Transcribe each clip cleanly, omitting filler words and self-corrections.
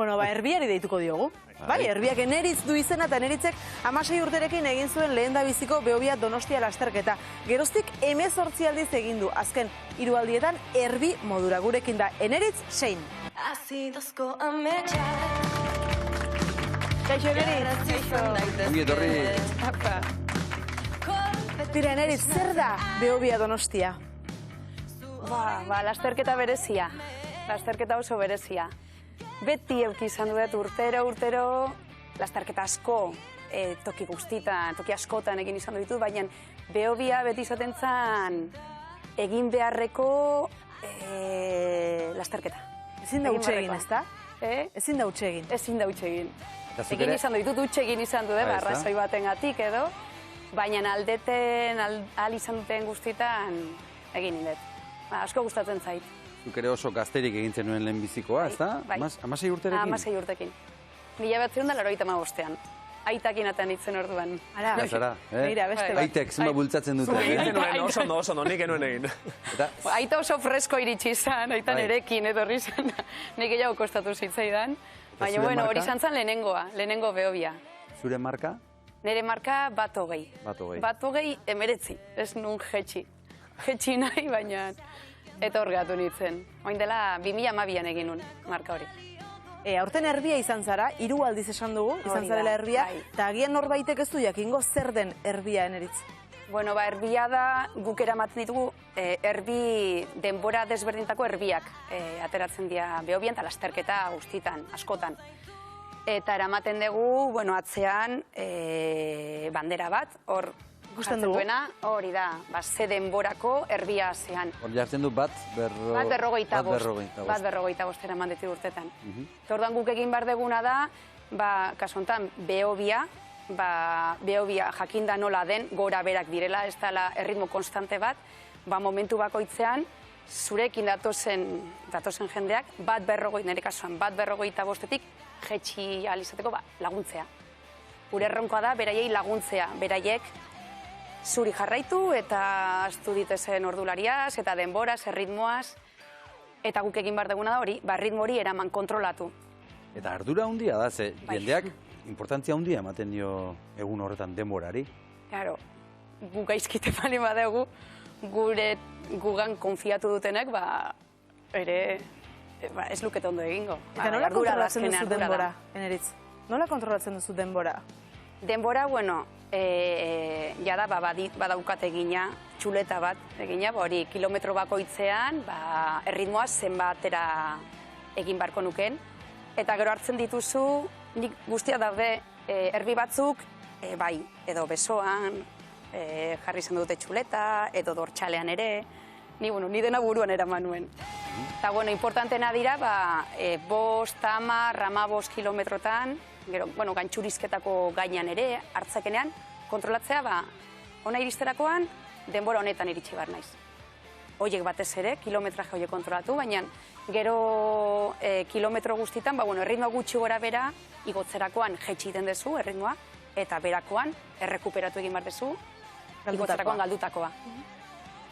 Bueno, erbiari deituko diogu. Bai, erbiak Eneritz du izena eta Eneritzek 16 urterekin egin zuen lehen da biziko Behobia Donostia lasterketa. Geroztik 18 aldiz egin du. Azken 3 aldietan erbi modura. Gurekin da Eneritz Sein. Kaixo, Eneritz. Ongi etorri. Tira, Eneritz, zer da Behobia Donostia? Lasterketa berezia. Lasterketa oso berezia. Beti euki izan duet urtero, lasterketa asko, toki guztitan, toki askotan egin izan ditut, baina Behobia beti izaten zen egin beharreko lasterketa. Ezin da utxe egin, ezta? Ezin da utxe egin. Ezin da utxe egin. Egin izan ditut, utxe egin izan dut, arrazoi batengatik edo, baina aldeten, ahal izan duten guztitan egin indet. Asko gustatzen zait. Zuk ere oso gazterik egin zenuen lehenbizikoa, ez da? 16 urterekin? 16 urtekin. 1985. Aitakin atan itzen orduan. Zara, Mira, beste bat. Aitek, zuma bultzatzen dute. Oso ondo, nik enuen egin. Aita oso fresko iritsi izan, aita nerekin edorri zen. Nik gehiago kostatu zitzaidan. Baina, bueno, hori izan zen lehenengo Behobia. Zure marka? Nire marka 1:20. 1:20 19, ez nun jetxi. Jetxi nahi, baina eta hor gatu nintzen. Oin dela 2012an egin nun marka hori. Aurten erbia izan zara, 3 aldiz esan dugu, izan zarela erbia, eta agian norbaitek ez du jakingo zer den erbia, Eneritz? Bueno, erbia da, guk eramaten ditugu, erbi denbora desberdintako erbiak ateratzen dira Behobian eta lasterketa guztitan, askotan. Eta eramaten dugu, bueno, atzean bandera bat, hor ikusten dugu. Hori da, ze denborako erbia zean. Hor jartzen du bat berrogeita bost eraman ditu urtetan. Orduan guk egin behar deguna da, kasu honetan, Behobia jakinda nola den, gora berak direla, ez dela erritmo konstante bat, momentu bakoitzean, zurekin datozen jendeak, nire kasuan, 1:45 jetxi alizateko laguntzea. Gure erronkoa da, beraiei laguntzea, beraiek zuri jarraitu eta astu ditezen ordulariaz eta denboraz, erritmoaz, eta guk egin behar duguna da hori, ritmo hori eraman kontrolatu. Eta ardura handia da, ze jendeak importantzia handia ematen dio egun horretan denborari. Claro, gu gaizkite bali badegu, gugan konfiatu dutenek, ere ez lukete ondo egingo. Eta nola kontrolatzen duzu denbora, Eneritz? Nola kontrolatzen duzu denbora? Denbora, bueno, jada badaukat egina, txuleta bat egina, hori kilometro bakoitzean, erritmoa zenbatera egin barko nuken. Eta gero hartzen dituzu, nik guztia daude erbi batzuk, edo besoan, jarri zen dute txuleta, edo dortxalean ere, ni dena buruan eraman nuen. Eta, bueno, importantena dira, 5, 10, 15 kilometrotan, gero, bueno, gantxurizketako gainan ere, hartzakenean, kontrolatzea, ona iristerakoan, denbora honetan iritsi behar naiz. Hoiek batez ere, kilometraje horiek kontrolatu, baina gero kilometro guztitan, erritmoa gutxi gora bera, igotzerakoan jetxi den dezu, erritmoa, eta berakoan, errekuperatu egin behar dezu, igotzerakoan galdutakoa.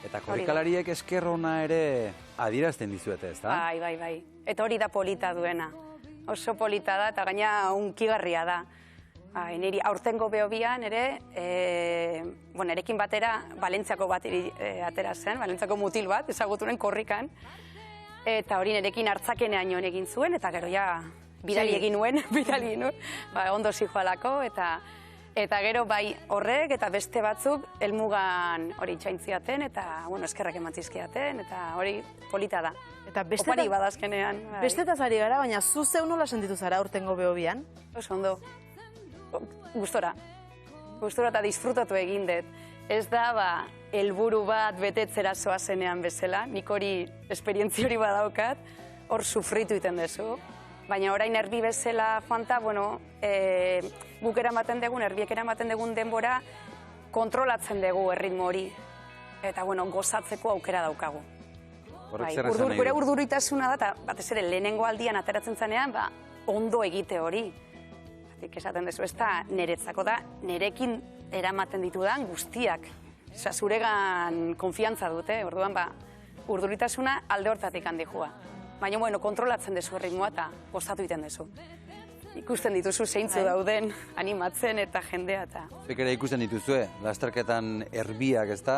Eta korrikalariek esker ona ere adierazten dizuete, ez da? Bai. Eta hori da polita duena. Oso polita da, eta gaina unkigarria da. Niri aurtengo Behobian ere, erekin batera, Valentziako bat atera zen, Valentziako mutil bat, ezagutunen korrikan. Eta hori nerekin hartzakenean joan egin zuen, eta gero ja bidali egin nuen, ondo zijoalako, eta gero bai horrek eta beste batzuk helmugan hori itxaintziaten, eta eskerrak emantzizkiaten, eta hori polita da. Opari badazkenean. Bestetaz ari gara, baina zu zeu nola sentitu zara aurtengo Behobian? Oso ondo. Gustora eta disfrutatu egin dut. Ez da, helburu bat betetzera zoazenean bezala, nik hori esperientzia hori badaukat, hor sufritu iten dezu. Baina orain erbi bezala joanta, guk eramaten dugun, erbiek eramaten dugun denbora, kontrolatzen dugu erritmo hori. Eta, gozatzeko aukera daukagu. Gure urduritasuna da, eta batez ere lehenengo aldian ateratzen zanean, ondo egite hori. Esaten dezu, ez da niretzako da, nirekin eramaten ditudan guztiak. Zuregan konfiantza dute, orduan urduritasuna alde hortatik handi joa. Baina, bueno, kontrolatzen dezu erritmoa eta gozatu egiten dezu. Ikusten dituzu zeintzu dauden, animatzen eta jendea eta... Zuek ere ikusten dituzue, lasterketan erbiak, ez da?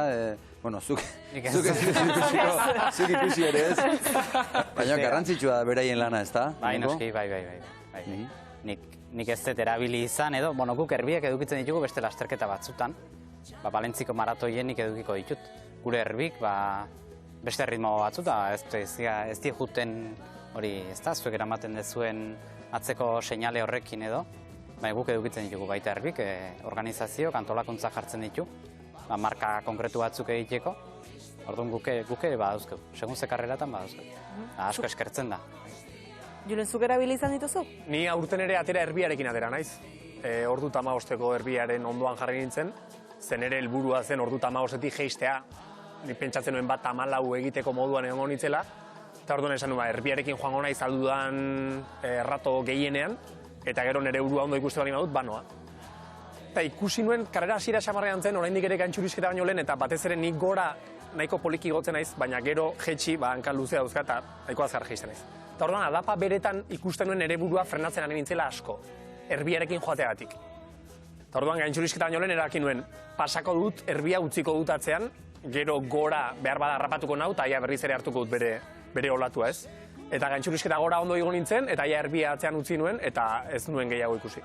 Bueno, zuk ikusi ere ez? Baina garrantzitsua da beraien lana, ez da? Bai, noski, bai. Nik ez dut erabili izan edo, bueno, guk erbiak edukitzen ditugu beste lasterketa batzutan. Balentziko maratoien nik edukiko ditut. Gure erbik, beste ritmo batzuta, ez di juten hori, ez da, zuek eramaten dezuen atzeko seinale horrekin edo, guk edukitzen ditugu baita erbik, organizazio, antolakuntza jartzen ditu, marka konkretu batzuk egiteko, orduan guke badauzkeu, segun ze karreratan badauzkeu. Asko eskertzen da. Julen, zuk erabili izan dituzu? Ni aurten ere atera erbiarekin atera naiz. Ordu 15 erbiaren ondoan jarri nintzen, zen ere helburua zen ordu 15-etik jeistea, ni pentsatzen nuen bat 14 egiteko moduan egongo nitzela, eta orduan esan nuen, erbiarekin joango naiz aldudan rato gehienean, eta gero nire burua ondo ikuste bali badut, banoa. Eta ikusi nuen, karrera hasiera xamarrean zen, oraindik ere gantxurizketa baino lehen, eta batez ere nik gora nahiko poliki igotzen naiz, baina gero jetxi, hankal luzea dauzka, eta nahiko azkar jeisten naiz. Eta orduan, adapa beretan ikusten nuen nire burua frenatzen ari nintzela asko, erbiarekin joateagatik. Eta orduan, gantxurizketa baino lehen erakin nuen, pasako dut, erbia utziko dut atzean, gero gora behar bada harrapatuko nau, eta aia berriz ere hartuko dut bere olatua ez. Eta gantxurizketa gora ondo igo nintzen, eta aia erbia atzean utzi nuen, eta ez nuen gehiago ikusi.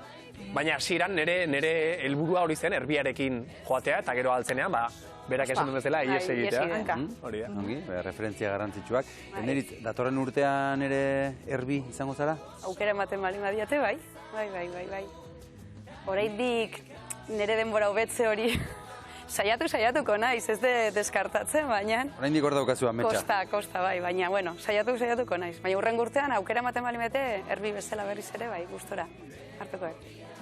Baina hasieran nire helburua hori zen, erbiarekin joatea, eta gero altzenean, berak esan duen bezala, ies egitea. Hori da. Ongi, referentzia garrantzitsuak. Nerit, datorren urtean ere erbi izango zara? Aukera ematen bali badiate, bai. Bai. Oraindik nire denbora hobetze hori saiatuko naiz, ez deskartatzen, baina... Oraindik hor daukazu ametsa. Kosta, bai, baina, bueno, saiatuko naiz. Baina hurrengo urtean aukera ematen bali bete, erbi bezala berriz ere, bai, gustora hartuko.